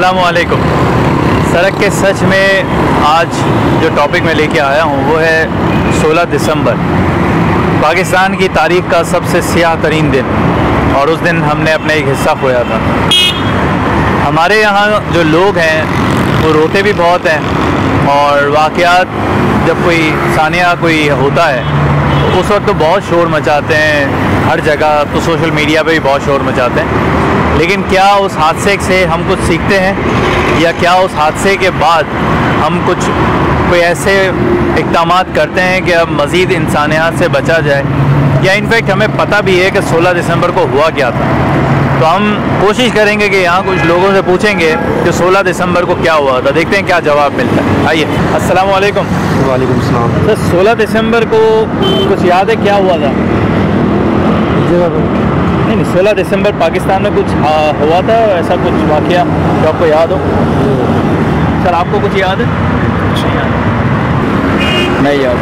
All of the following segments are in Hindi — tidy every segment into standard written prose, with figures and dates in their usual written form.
अस्सलामुअलैकुम। सड़क के सच में आज जो टॉपिक मैं लेके आया हूँ वो है 16 दिसंबर, पाकिस्तान की तारीख का सबसे स्याह तरीन दिन। और उस दिन हमने अपना एक हिस्सा खोया था। हमारे यहाँ जो लोग हैं वो रोते भी बहुत हैं, और वाक़यात जब कोई सानिया कोई होता है तो उस वक्त तो बहुत शोर मचाते हैं हर जगह, तो सोशल मीडिया पे भी बहुत शोर मचाते हैं। लेकिन क्या उस हादसे से हम कुछ सीखते हैं, या क्या उस हादसे के बाद हम कोई ऐसे इक़दामात करते हैं कि अब मज़ीद इंसानियत से बचा जाए, या इनफैक्ट हमें पता भी है कि 16 दिसंबर को हुआ क्या था। तो हम कोशिश करेंगे कि यहाँ कुछ लोगों से पूछेंगे कि 16 दिसंबर को क्या हुआ था, देखते हैं क्या जवाब मिलता है। आइए। अस्सलाम वालेकुम। वालेकुम सलाम। सर 16 दिसंबर को कुछ याद है क्या हुआ था? नहीं, 16 दिसंबर पाकिस्तान में कुछ हुआ था, ऐसा कुछ वाक़या जो आपको याद हो? सर आपको कुछ याद है? नहीं याद।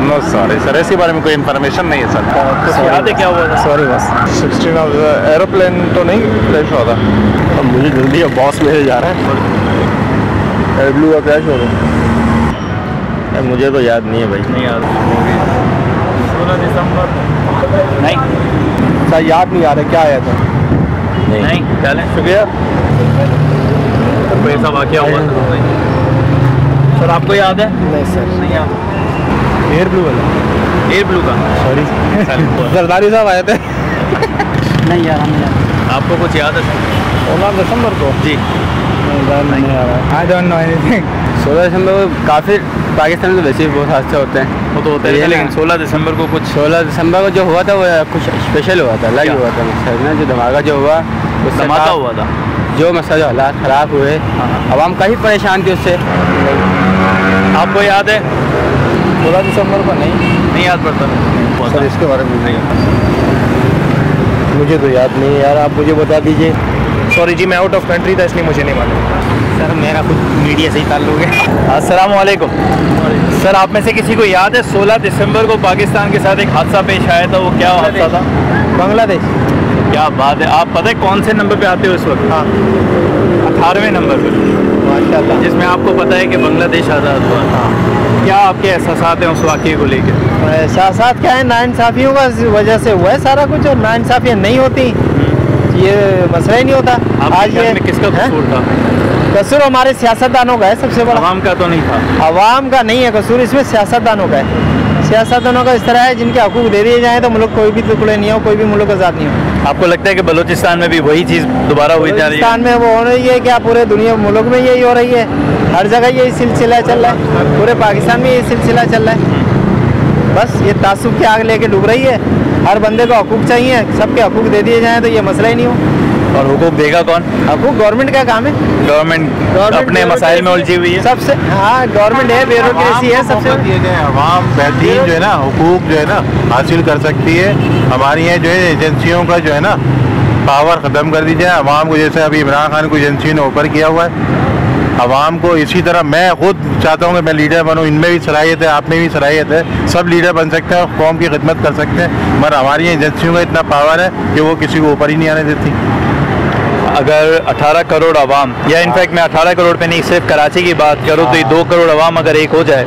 नो सॉरी सर, ऐसे बारे में कोई इन्फॉर्मेशन नहीं है सर। कुछ याद है क्या हुआ था? सॉरी बस 16 एरोप्लेन तो नहीं क्रैश हुआ था। अब मुझे जल्दी अब बॉस मेरे जा रहा है। एयर ब्लू का क्रैश हो गया, मुझे तो याद नहीं है भाई। नहीं याद। 16 दिसंबर नहीं सर, याद नहीं आ रहा क्या आया था। नहीं चलें, शुक्रिया। कोई ऐसा वाक़या हुआ था? सर आपको याद है? नहीं सर, नहीं याद। एयर ब्लू वाला, एयर ब्लू का सॉरी जरदारी साहब आए थे। नहीं यार, हम याद। आपको कुछ याद है? 16 दिसंबर को जी नहीं आ रहा। I don't know anything. 16 दिसंबर को काफ़ी पाकिस्तान में वैसे भी बहुत हादसे होते हैं, वो तो होते हैं, लेकिन 16 दिसंबर को कुछ 16 दिसंबर को जो हुआ था वो कुछ स्पेशल हुआ था, अलग हुआ था। मकसद जो धमाका जो हुआ उससे धमाका हुआ था, जो मसला हालात ख़राब हुए, आवाम काफ़ी परेशान थी उससे। आपको याद है? 16 दिसंबर को नहीं याद पड़ता सर, इसके बारे में नहीं मुझे तो याद नहीं है यार, आप मुझे बता दीजिए। सॉरी जी, मैं आउट ऑफ कंट्री था इसलिए मुझे नहीं मालूम सर। मेरा कुछ मीडिया से ही ताल्लुक है। अस्सलाम वालेकुम। सर आप में से किसी को याद है 16 दिसंबर को पाकिस्तान के साथ एक हादसा पेश आया था, वो क्या हादसा था? बांग्लादेश। क्या बात है, आप पता है कौन से नंबर पे आते हो इस वक्त? हाँ, 18वें नंबर पे माशाल्लाह, जिसमें आपको पता है कि बांग्लादेश आज़ाद हुआ। हाँ, क्या आपके एहसास हैं उस वाक़े को लेकर? एहसास क्या है, नाइंसाफ़ियों का वजह से हुआ है सारा कुछ, और नाइंसाफ़ियाँ नहीं होती ये मसला ही नहीं होता। आज ये में किसका कसूर था? कसूर हमारे सियासतदानों का है सबसे बड़ा। आवाम का तो नहीं था? आवाम का नहीं है कसूर, इसमें सियासतदानों का है। सियासतदानों का इस तरह है, जिनके हकूक़ दे दिए जाएँ तो मुल्क कोई भी टुकड़े नहीं हो, कोई भी मुल्क आज़ाद नहीं हो। आपको लगता है कि बलूचिस्तान में भी वही चीज़ दोबारा हुई जा रही है? बलूचिस्तान में वो हो रही है क्या? पूरे दुनिया मुल्क में यही हो रही है, हर जगह यही सिलसिला चल रहा है, पूरे पाकिस्तान में यही सिलसिला चल रहा है। बस ये तासुब की आग लेके डूब रही है। हर बंदे को हकूक़ चाहिए, सबके हकूक़ दे दिए जाएँ तो ये मसला ही नहीं हो। और हुकूक देगा कौन? हकूक़ गवर्नमेंट का काम है। गवर्नमेंट अपने मसाइल में उलझी हुई है सबसे। हाँ, गवर्नमेंट है, ब्यूरोक्रेसी है सबसे। दिए गए आवाम बेहतरीन जो है ना हुकूक जो है ना हासिल कर सकती है। हमारी यहाँ जो है एजेंसियों का जो है ना पावर ख़त्म कर दी जाए आवाम को, जैसे अभी इमरान खान को एजेंसी ने ऊपर किया हुआ है आवाम को। इसी तरह मैं खुद चाहता हूँ कि मैं लीडर बनूँ, इनमें भी सलाहियत है, आप में भी सलाहियत है, सब लीडर बन सकते हैं, कौम की खिदमत कर सकते हैं, मगर हमारी एजेंसियों का इतना पावर है कि वो किसी को ऊपर ही नहीं आने देती। अगर 18 करोड़ आवाम, या इनफैक्ट मैं 18 करोड़ पे नहीं सिर्फ कराची की बात करूँ तो ये 2 करोड़ आवाम अगर एक हो जाए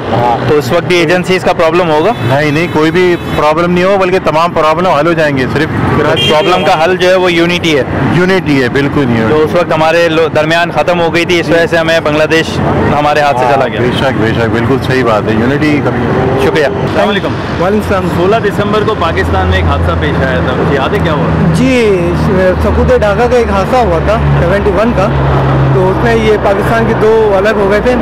तो उस वक्त भी एजेंसीज का प्रॉब्लम होगा? नहीं, कोई भी प्रॉब्लम नहीं हो, बल्कि तमाम प्रॉब्लम हल हो जाएंगे। सिर्फ प्रॉब्लम का हल जो है वो यूनिटी है। यूनिटी है, बिल्कुल नहीं तो उस वक्त हमारे दरमियान ख़त्म हो गई थी, इस वजह से हमें बांग्लादेश हमारे हाथ से चला गया। बेशक बिल्कुल सही बात है, यूनिटी। शुक्रिया। अस्सलाम वालेकुम। 16 दिसंबर को पाकिस्तान में एक हादसा पेश आया था, मुझे याद है क्या हुआ? जी, सकूत ढाका का एक हादसा हुआ था 71 का। तो उसमें ये पाकिस्तान के 2 अलग हो गए थे,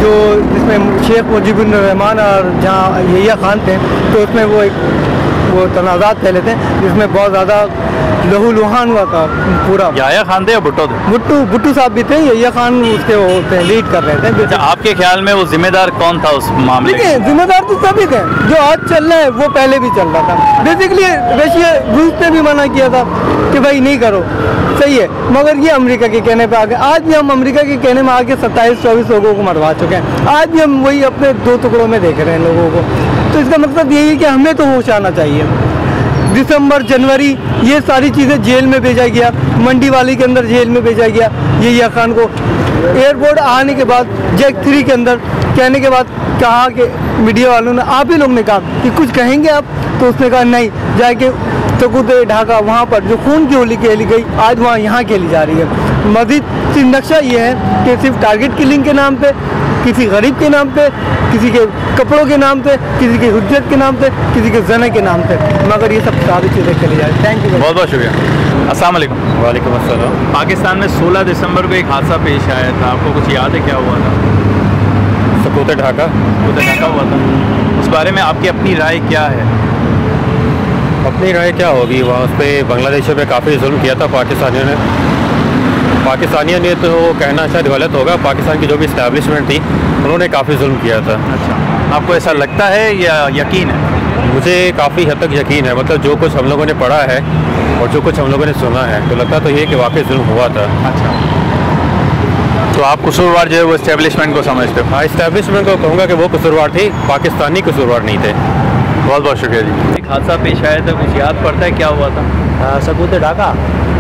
जो जिसमें शेख मुजीबुर रहमान और जहाँ यहिया खान थे, तो उसमें वो तनाज़ात फैले थे, जिसमें बहुत ज़्यादा लहू लुहान हुआ था पूरा। याहिया खान थे या भुट्टो थे? भुट्टो साहब भी थे, यहिया खान उसके वो थे, लीड कर रहे थे। अच्छा, आपके ख्याल में वो जिम्मेदार कौन था उस मामले देखिए, जिम्मेदार तो सभी थे, जो आज चल रहा है वो पहले भी चल रहा था। बेसिकली रशिया रूस ने भी मना किया था कि भाई नहीं करो, सही है, मगर ये अमेरिका के कहने पे आ गए। आज भी हम अमेरिका के कहने में आके 27-24 लोगों को मरवा चुके हैं। आज भी हम वही अपने 2 टुकड़ों में देख रहे हैं लोगों को। तो इसका मतलब यही है कि हमें तो होश आना चाहिए। दिसंबर जनवरी ये सारी चीज़ें जेल में भेजा गया, मंडी वाली के अंदर जेल में भेजा गया यहिया खान को। एयरपोर्ट आने के बाद जैक 3 के अंदर कहने के बाद कहा कि मीडिया वालों ने, आप ही लोग ने कहा कि कुछ कहेंगे आप, तो उसने कहा नहीं, जाके सकूते ढाका वहाँ पर जो खून की होली खेली गई आज वहाँ यहाँ खेली जा रही है। मज़ीद नक्शा ये है कि सिर्फ टारगेट किलिंग के नाम पे, किसी गरीब के नाम पे, किसी के कपड़ों के नाम पे, किसी की हुज्जत के नाम पे, किसी के जना के नाम पे, मगर ये सब सारी चीज़ें चली जाए। थैंक यू, बहुत बहुत शुक्रिया। अस्सलाम वालेकुम। वालेकुम अस्सलाम। पाकिस्तान में 16 दिसंबर को एक हादसा पेश आया था, आपको कुछ याद है क्या हुआ था? सकूते ढाका हुआ था, उस बारे में आपकी अपनी राय क्या है? अपनी राय क्या होगी, वहाँ उस पर बांग्लादेशियों पे काफ़ी जुल्म किया था पाकिस्तानियों ने तो कहना शायद गलत होगा, पाकिस्तान की जो भी इस्टेब्लिशमेंट थी उन्होंने काफ़ी जुल्म किया था। अच्छा, आपको ऐसा लगता है या यकीन है? मुझे काफ़ी हद तक यकीन है, मतलब जो कुछ हम लोगों ने पढ़ा है और जो कुछ हम लोगों ने सुना है तो लगता तो ये कि वाकई जुल्म हुआ था। अच्छा, तो आप कसूरवार जो है वो इस्टेब्लिशमेंट को समझते हो? हाँ, इस्टेब्लिशमेंट को कहूँगा कि वो कसूरवार थी, पाकिस्तानी कसूरवार नहीं थे। बहुत बहुत शुक्रिया जी। एक हादसा पेश आया था, कुछ याद पड़ता है क्या हुआ था? सकूते ढाका।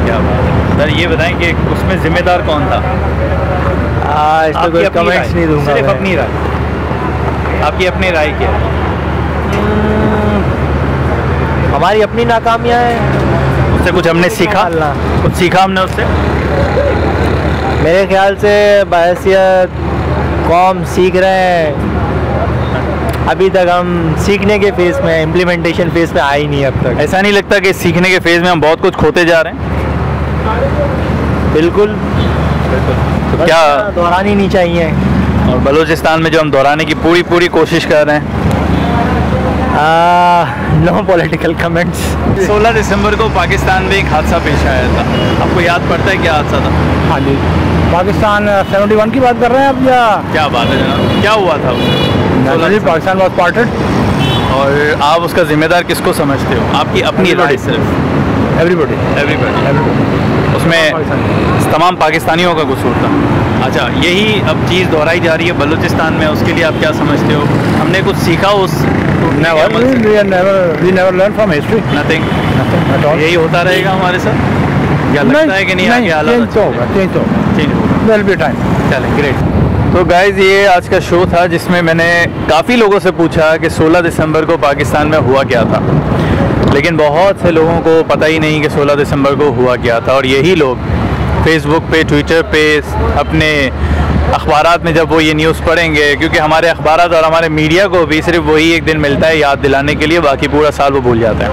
क्या बात है सर, ये बताएं कि उसमें जिम्मेदार कौन था? इस पर कोई कमेंट्स नहीं दूंगा, सिर्फ अपनी राय, आपकी अपनी राय क्या है? हमारी अपनी नाकामियाँ हैं, उससे कुछ हमने सीखा, कुछ सीखा हमने उससे? मेरे ख्याल से बहैसियत कौम सीख रहे हैं, अभी तक हम सीखने के फेज़ में, इम्प्लीमेंटेशन फेज़ पे आए ही नहीं अब तक। ऐसा नहीं लगता कि सीखने के फेज़ में हम बहुत कुछ खोते जा रहे हैं? बिल्कुल, तो क्या दोहरानी नहीं चाहिए। और बलूचिस्तान में जो हम दोहराने की पूरी कोशिश कर रहे हैं? No political comments. 16 दिसंबर को पाकिस्तान में एक हादसा पेश आया था, आपको याद पड़ता है क्या हादसा था? हाँ जी, पाकिस्तान 71 की बात कर रहे हैं आप या? क्या बात है जनाब, क्या हुआ था पाकिस्तान वॉज पार्टेड। और आप उसका जिम्मेदार किसको समझते हो? आपकी अपनी राय सिर्फ? एवरीबॉडी। उसमें तमाम पाकिस्तानियों का कसूर था। अच्छा, यही अब चीज़ दोहराई जा रही है बलूचिस्तान में, उसके लिए आप क्या समझते हो? हमने कुछ सीखा उस? never learn from history. Nothing, at all. यही होता रहेगा हमारे साथ, या लगता है कि नहीं आगे हालात चेंज होगा, चेंज होगा, वेल बी टाइम। चलें, ग्रेट। तो गाइज़, ये आज का शो था जिसमें मैंने काफ़ी लोगों से पूछा कि 16 दिसंबर को पाकिस्तान में हुआ क्या था, लेकिन बहुत से लोगों को पता ही नहीं कि 16 दिसंबर को हुआ क्या था। और यही लोग फेसबुक पे, ट्विटर पे, अपने अखबारात में जब वो ये न्यूज़ पढ़ेंगे, क्योंकि हमारे अखबारात और हमारे मीडिया को भी सिर्फ वही एक दिन मिलता है याद दिलाने के लिए, बाकी पूरा साल वो भूल जाते हैं।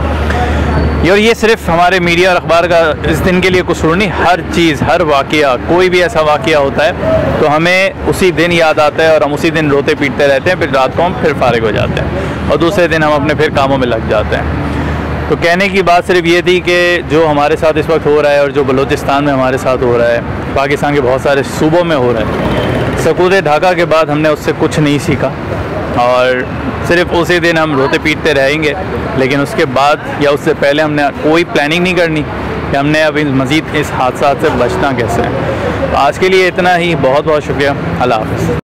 और ये सिर्फ हमारे मीडिया और अखबार का इस दिन के लिए कसूर नहीं, हर चीज़, हर वाक़या, कोई भी ऐसा वाक़या होता है तो हमें उसी दिन याद आता है और हम उसी दिन रोते पीटते रहते हैं, फिर रात को हम फिर फारिग हो जाते हैं और दूसरे दिन हम अपने फिर कामों में लग जाते हैं। तो कहने की बात सिर्फ ये थी कि जो हमारे साथ इस वक्त हो रहा है और जो बलूचिस्तान में हमारे साथ हो रहा है, पाकिस्तान के बहुत सारे सूबों में हो रहा है, सकूते ढाका के बाद हमने उससे कुछ नहीं सीखा और सिर्फ उसी दिन हम रोते पीटते रहेंगे, लेकिन उसके बाद या उससे पहले हमने कोई प्लानिंग नहीं करनी कि हमने अभी मज़ीद इस हादसा से बचना कैसे है। आज के लिए इतना ही, बहुत बहुत शुक्रिया, अल्लाह हाफ़िज़।